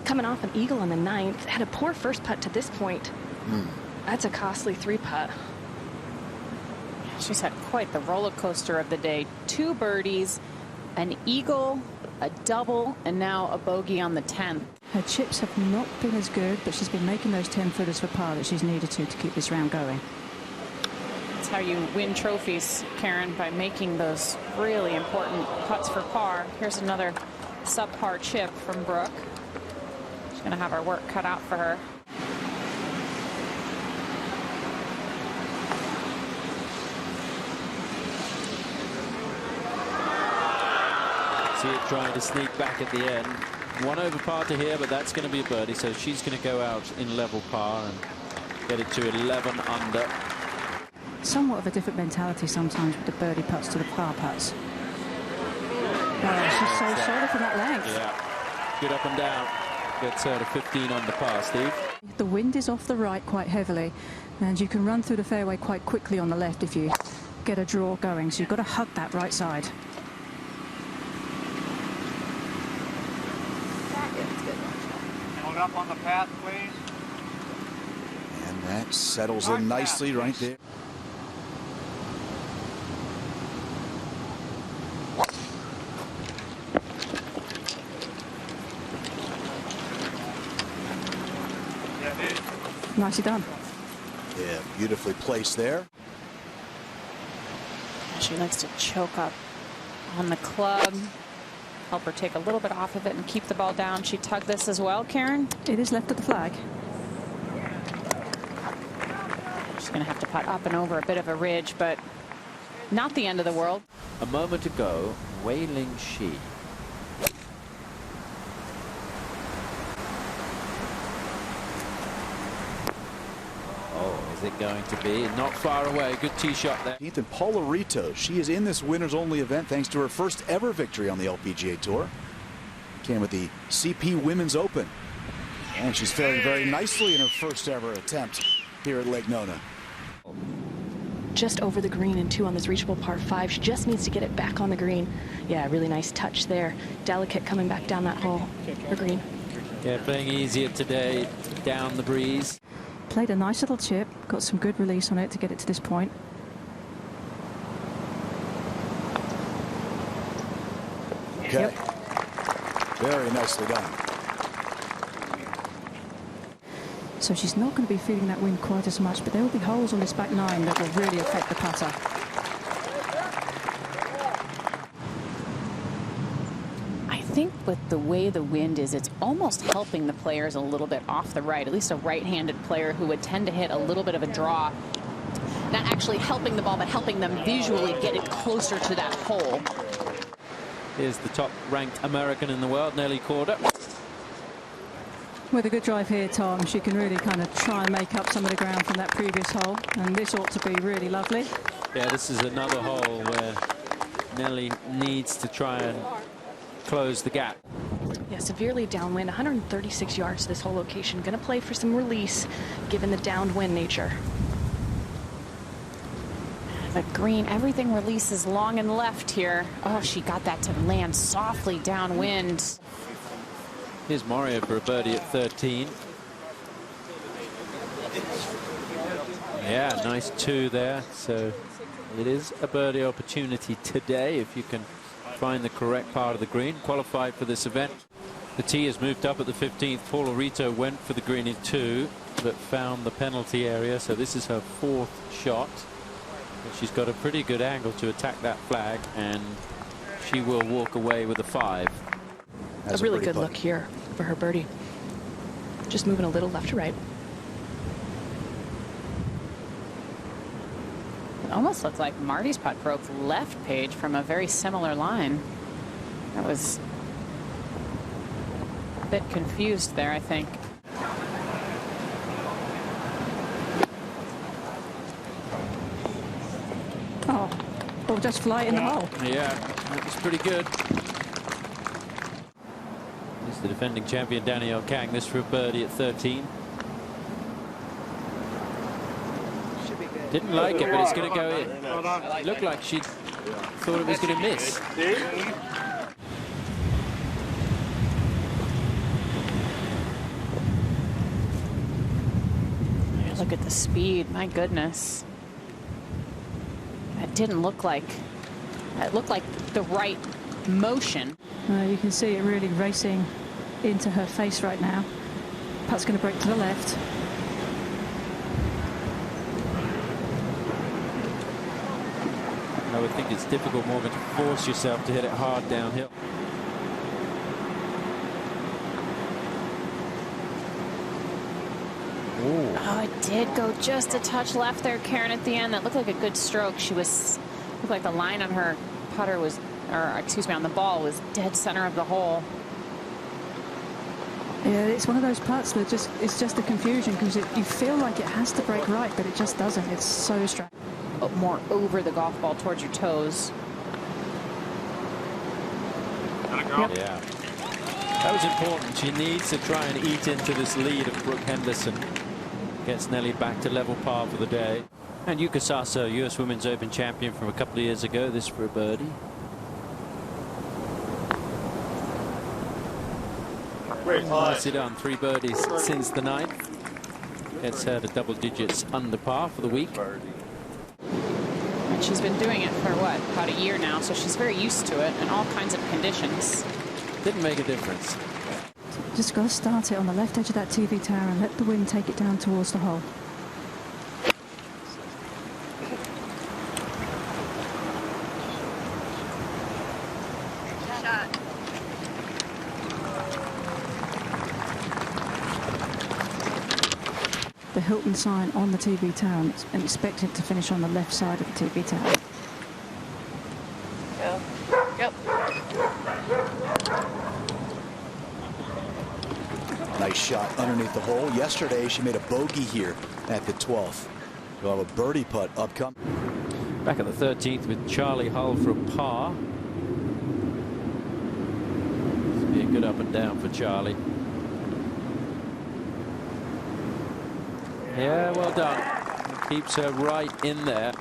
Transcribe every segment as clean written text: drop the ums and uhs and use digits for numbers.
coming off an eagle on the 9th, had a poor first putt to this point. That's a costly 3-putt. She's had quite the roller coaster of the day. 2 birdies, an eagle, a double, and now a bogey on the 10th. Her chips have not been as good, but she's been making those 10-footers for par that she's needed to keep this round going. That's how you win trophies, Karen, by making those really important putts for par. Here's another subpar chip from Brooke. She's going to have her work cut out for her. See it trying to sneak back at the end. 1 over par to here, but that's going to be a birdie, so she's going to go out in level par and get it to 11 under. Somewhat of a different mentality sometimes with the birdie putts to the par putts. Oh, she's so solid for that length. Yeah, good up and down. Gets her to 15 under par, Steve. The wind is off the right quite heavily, and you can run through the fairway quite quickly on the left if you get a draw going, so you've got to hug that right side. Up on the path, please. And that settles in nicely right there. Nicely done. Yeah, beautifully placed there. She likes to choke up on the club. Help her take a little bit off of it and keep the ball down. She tugged this as well, Karen. It is left of the flag. She's going to have to putt up and over a bit of a ridge, but not the end of the world. A moment ago, Wailing Shi. Is it going to be? Not far away. Good tee shot there. And Paula Rito, she is in this winners only event thanks to her first ever victory on the LPGA Tour. Came with the CP Women's Open. And she's faring very nicely in her first ever attempt here at Lake Nona. Just over the green and 2 on this reachable par 5. She just needs to get it back on the green. Yeah, really nice touch there. Delicate coming back down that hole, or green. Yeah, playing easier today, down the breeze. Played a nice little chip, got some good release on it to get it to this point. Okay. Yep. Very nicely done. So she's not going to be feeling that wind quite as much, but there will be holes on this back 9 that will really affect the putter. I think with the way the wind is, it's almost helping the players a little bit off the right, at least a right-handed player who would tend to hit a little bit of a draw. Not actually helping the ball, but helping them visually get it closer to that hole. Here's the top-ranked American in the world, Nelly Korda. With a good drive here, Tom, she can really kind of try and make up some of the ground from that previous hole, and this ought to be really lovely. Yeah, this is another hole where Nelly needs to try and close the gap. Yeah, severely downwind, 136 yards to this whole location. Going to play for some release, given the downwind nature. The green, everything releases long and left here. Oh, she got that to land softly downwind. Here's Mario for a birdie at 13. Yeah, nice 2 there. So it is a birdie opportunity today if you can find the correct part of the green. Qualified for this event. The tee has moved up at the 15th. Paula Rito went for the green in 2, but found the penalty area. So this is her 4th shot. And she's got a pretty good angle to attack that flag, and she will walk away with a 5. A really good look here for her birdie. Just moving a little left to right. It almost looked like Marty's putt broke left, Paige, from a very similar line. That was a bit confused there, I think. Oh, ball just fly in the hole. Yeah, that was pretty good. This is the defending champion, Danielle Kang. This for a birdie at 13. Didn't like it, but it's going to go in. It looked like she thought it was going to miss. Look at the speed, my goodness. It didn't look like, it looked like the right motion. You can see it really racing into her face right now. Putt's going to break to the left. I would think it's difficult, Morgan, to force yourself to hit it hard downhill. Ooh. Oh, it did go just a touch left there, Karen, at the end. That looked like a good stroke. She was, looked like the line on her putter was, or excuse me, on the ball was dead center of the hole. Yeah, it's one of those putts that just, it's just a confusion because you feel like it has to break right, but it just doesn't. It's so strange. More over the golf ball towards your toes. Yep. Yeah. That was important. She needs to try and eat into this lead of Brooke Henderson. Gets Nelly back to level par for the day. And Yuka Saso, US Women's Open champion from a couple of years ago. This for a birdie. Nicely done. 3 birdies since the 9th. Gets her to double digits under par for the week. And she's been doing it for what, about a year now, so she's very used to it in all kinds of conditions. Didn't make a difference. Just got to start it on the left edge of that TV tower and let the wind take it down towards the hole. The Hilton sign on the TV tower and expect it to finish on the left side of the TV tower. Yep. Nice shot underneath the hole. Yesterday, she made a bogey here at the 12th. We'll have a birdie putt upcoming. Back at the 13th with Charlie Hull for a par. This will be a good up and down for Charlie. Yeah, well done. Keeps her right in there.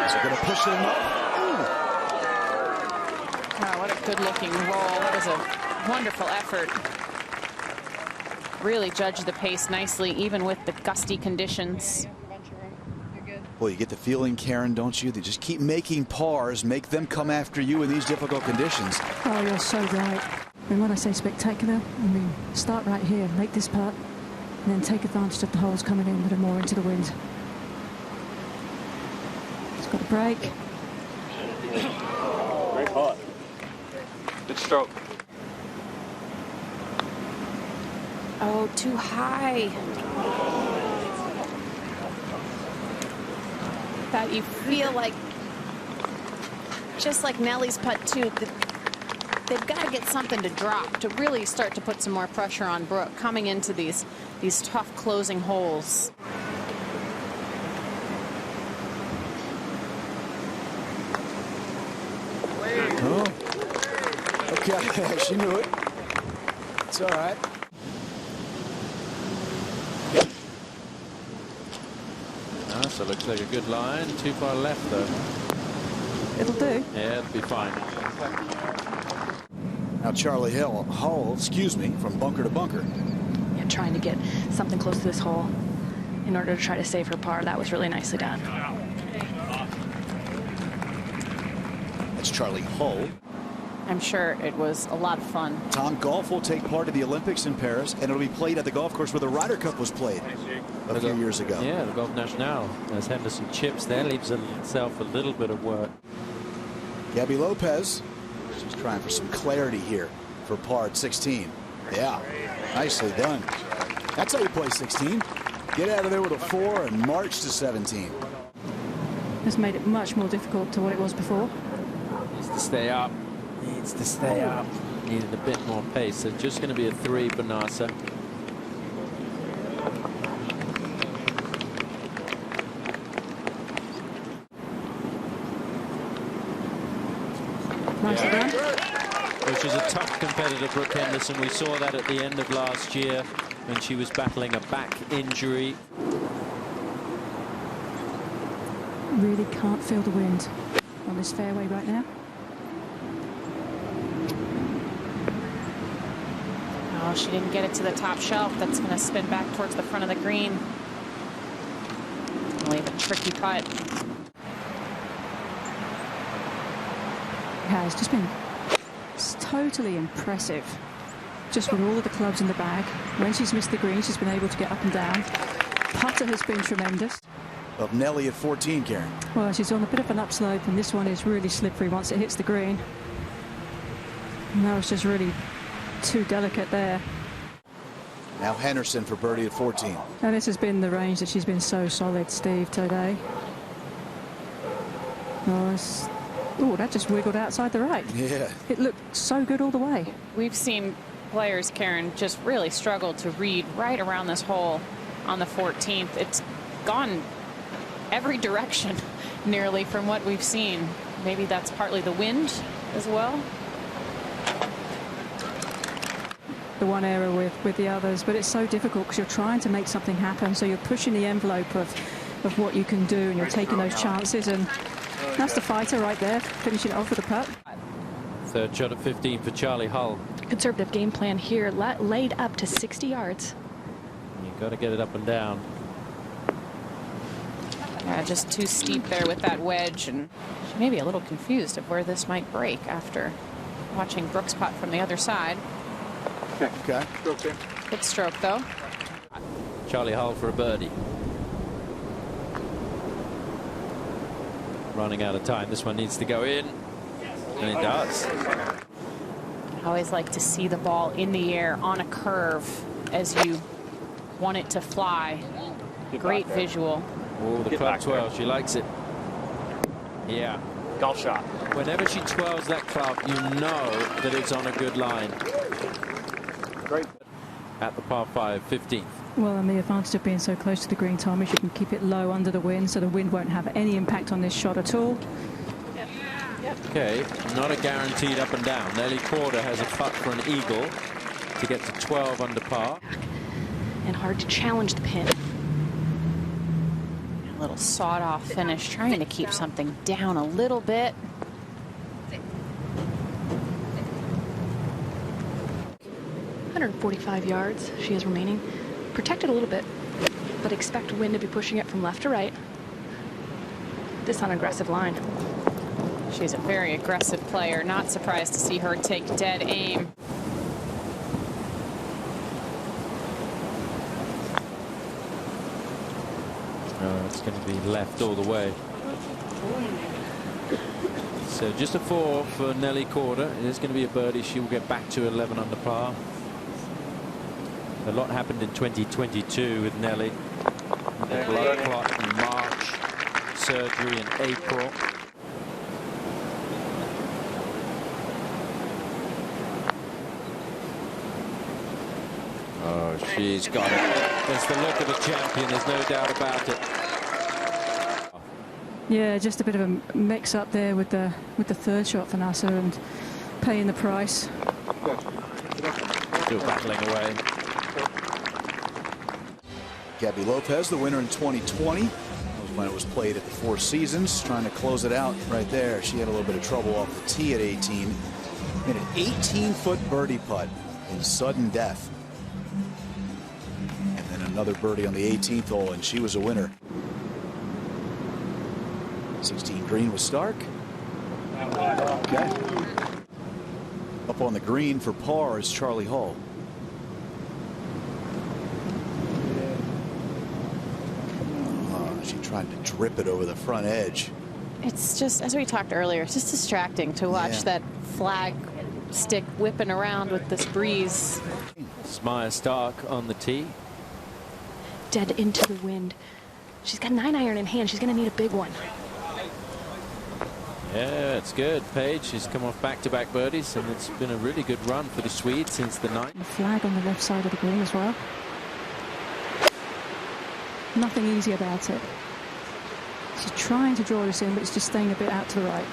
So going to push them up. Wow, what a good-looking roll. That was a wonderful effort. Really judged the pace nicely, even with the gusty conditions. Well, you get the feeling, Karen, don't you? They just keep making pars, make them come after you in these difficult conditions. Oh, you're so right. And when I say spectacular, I mean start right here, make this putt, and then take advantage of the holes coming in that are more into the wind. It's got a break. Great putt. Good stroke. Oh, too high. That you feel like, just like Nelly's putt too, they've got to get something to drop to really start to put some more pressure on Brooke coming into these tough closing holes. Oh. Okay, she knew it. It's all right. So looks like a good line. Too far left, though. It'll do. Yeah, it'll be fine. Now Charlie Hull, excuse me, from bunker to bunker. Yeah, trying to get something close to this hole in order to try to save her par. That was really nicely done. That's Charlie Hull. I'm sure it was a lot of fun. Tom, golf will take part in the Olympics in Paris, and it'll be played at the golf course where the Ryder Cup was played a few years ago. Yeah, the Golf National. As Henderson chips there, leaves himself a little bit of work. Gabby Lopez, she's trying for some clarity here for par at 16. Yeah, nicely done. That's how you play 16. Get out of there with a 4 and march to 17. It's made it much more difficult to what it was before. Needs to stay up. Needs to stay up. Needed a bit more pace. So just going to be a 3 for Nasa. Nice run. Which is a tough competitor, Brooke Henderson. We saw that at the end of last year when she was battling a back injury. Really can't feel the wind. on this fairway right now. Oh, she didn't get it to the top shelf. That's going to spin back towards the front of the green. Leave a tricky putt. Yeah, it's just been totally impressive. Just with all of the clubs in the bag. When she's missed the green, she's been able to get up and down. Putter has been tremendous. Of Nelly at 14, Karen. Well, she's on a bit of an upslope, and this one is really slippery once it hits the green. And that was just really too delicate there. Now Henderson for birdie at 14. And this has been the range that she's been so solid, Steve, today. Oh, that just wiggled outside the right. Yeah. It looked so good all the way. We've seen players, Karen, just really struggle to read right around this hole on the 14th. It's gone every direction nearly from what we've seen. Maybe that's partly the wind as well. The one error with the others, but it's so difficult because you're trying to make something happen, so you're pushing the envelope of what you can do, and you're taking those chances, and that's the fighter right there, finishing it off with a putt. Third shot at 15 for Charlie Hull. Conservative game plan here, laid up to 60 yards. You've got to get it up and down. Yeah, just too steep there with that wedge, and she may be a little confused of where this might break after watching Brooks putt from the other side. Okay. Good stroke, though. Charlie Hull for a birdie. Running out of time. This one needs to go in. And it does. I always like to see the ball in the air on a curve as you want it to fly. Great visual. Oh, the club twirl. She likes it. Yeah. Golf shot. Whenever she twirls that club, you know that it's on a good line. Great. At the par 5, 15th. Well, and the advantage of being so close to the green, Tom, is you can keep it low under the wind, so the wind won't have any impact on this shot at all. Okay, not a guaranteed up and down. Nelly Corder has a putt for an eagle to get to 12 under par. And hard to challenge the pin. A little sawed-off finish, trying to keep something down a little bit. .145 yards she has remaining. Protected a little bit, but expect wind to be pushing it from left to right. This on aggressive line. She's a very aggressive player. Not surprised to see her take dead aim. It's going to be left all the way. So just a 4 for Nelly Corder. It is going to be a birdie. She will get back to 11 under par. A lot happened in 2022 with Nelly. The blood clot in March, surgery in April. Oh, she's got it. That's the look of a champion, there's no doubt about it. Yeah, just a bit of a mix-up there with the third shot for Nasser and paying the price. Still battling away. Gabby Lopez, the winner in 2020. That was when it was played at the Four Seasons, trying to close it out right there. She had a little bit of trouble off the tee at 18. Made an 18-foot birdie putt in sudden death. And then another birdie on the 18th hole, and she was a winner. 16 green with Stark. Okay. Up on the green for par is Charlie Hull. She tried to drip it over the front edge. It's just, as we talked earlier, it's just distracting to watch that flag stick whipping around with this breeze. Smyer Stark on the tee. Dead into the wind. She's got 9-iron in hand. She's going to need a big one. Yeah, it's good. Paige, she's come off back-to-back birdies, and it's been a really good run for the Swedes since the night. The flag on the left side of the green as well. Nothing easy about it. She's trying to draw this in, but it's just staying a bit out to the right.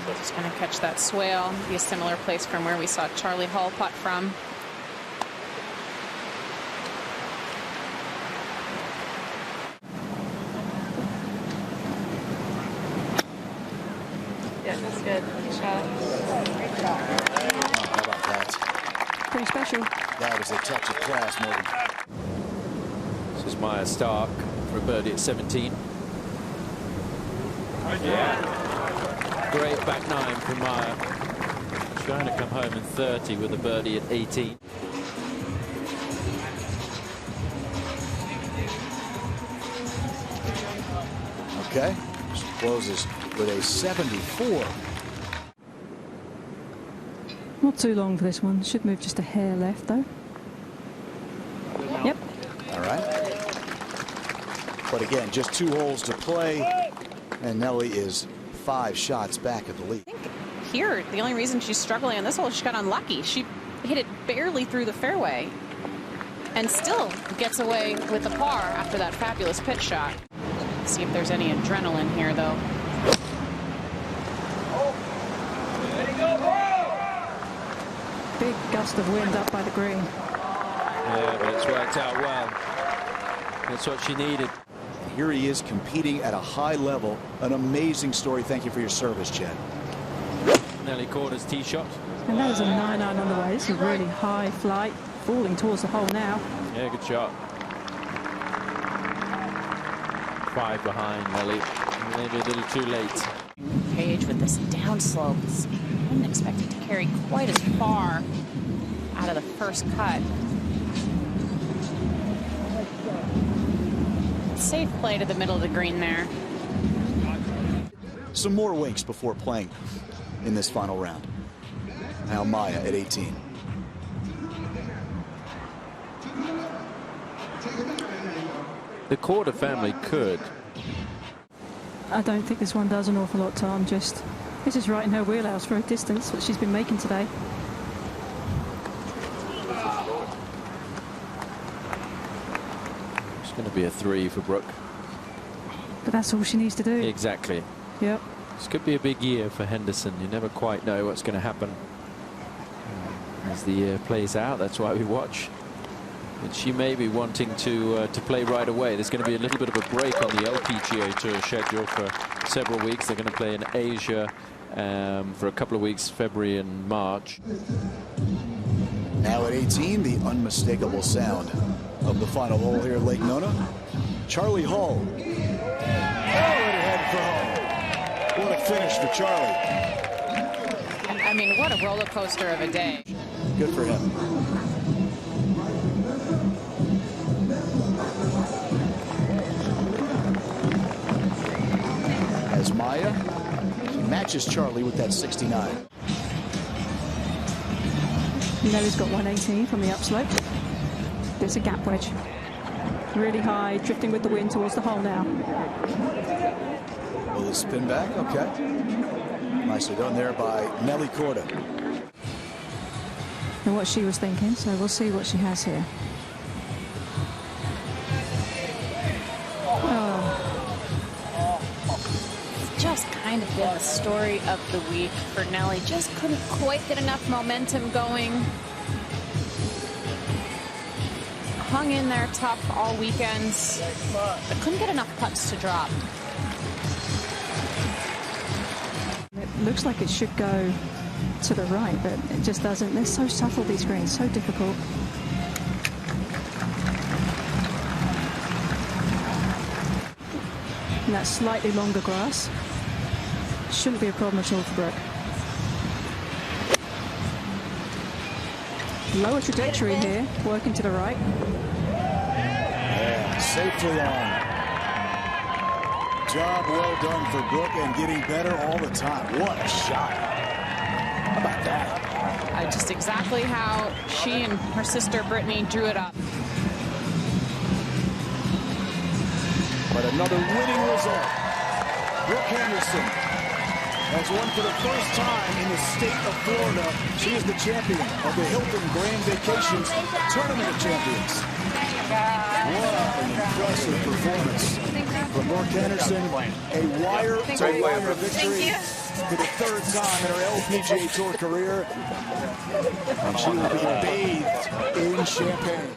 Just going to catch that swale. Be a similar place from where we saw Charlie Hull putt from. Yeah, that's good. Good shot. How about that? Pretty special. That is a touch of class, Morgan. This is Maya Stark for a birdie at 17. Yeah. Great back nine from Maya. Trying to come home in 30 with a birdie at 18. Okay. She closes with a 74. Not too long for this one. Should move just a hair left, though. Yep. All right. But again, just 2 holes to play. And Nelly is 5 shots back at the lead. I think here, the only reason she's struggling on this hole is she got unlucky. She hit it barely through the fairway and still gets away with the par after that fabulous pitch shot. See if there's any adrenaline here, though. Big gust of wind up by the green. Yeah, but it's worked out well. That's what she needed. Here he is competing at a high level. An amazing story. Thank you for your service, Chad. Nelly Corder's tee shot. And that is a 9-iron on the way. It's a really high flight, falling towards the hole now. Yeah, good shot. 5 behind Nelly. Maybe a little too late. Page with this downslope. I didn't expect it to carry quite as far out of the first cut. Safe play to the middle of the green there. Some more winks before playing in this final round. Now Maya at 18. The Corder family could. I don't think this one does an awful lot, Tom. This is right in her wheelhouse for a distance that she's been making today. It's going to be a 3 for Brooke. But that's all she needs to do. Exactly. Yep. This could be a big year for Henderson. You never quite know what's going to happen as the year plays out. That's why we watch. But she may be wanting to play right away. There's going to be a little bit of a break on the LPGA Tour schedule for several weeks. They're going to play in Asia for a couple of weeks, February and March. Now at 18, the unmistakable sound of the final hole here at Lake Nona. Charlie Hull. Already heading for home. What a finish for Charlie. I mean, what a roller coaster of a day. Good for him. As Maya matches Charlie with that 69. Nelly's got 118 from the upslope. There's a gap wedge. Really high, drifting with the wind towards the hole now. Will it spin back? Okay. Nicely done there by Nelly Corder. And what she was thinking, so we'll see what she has here. Just kind of been the story of the week for Nelly. Just couldn't quite get enough momentum going. Hung in there tough all weekends, but couldn't get enough putts to drop. It looks like it should go to the right, but it just doesn't. They're so subtle, these greens, so difficult. And that slightly longer grass shouldn't be a problem at all for Brooke. Lower trajectory here, working to the right. Yeah, safely on. Job well done for Brooke and getting better all the time. What a shot. How about that? Just exactly how she and her sister Brittany drew it up. But another winning result. Brooke Henderson has won for the first time in the state of Florida. She is the champion of the Hilton Grand Vacations Tournament of Champions. What an impressive performance from Brooke Henderson. A wire-to-wire victory for the 3rd time in her LPGA Tour career. And she will be bathed in champagne.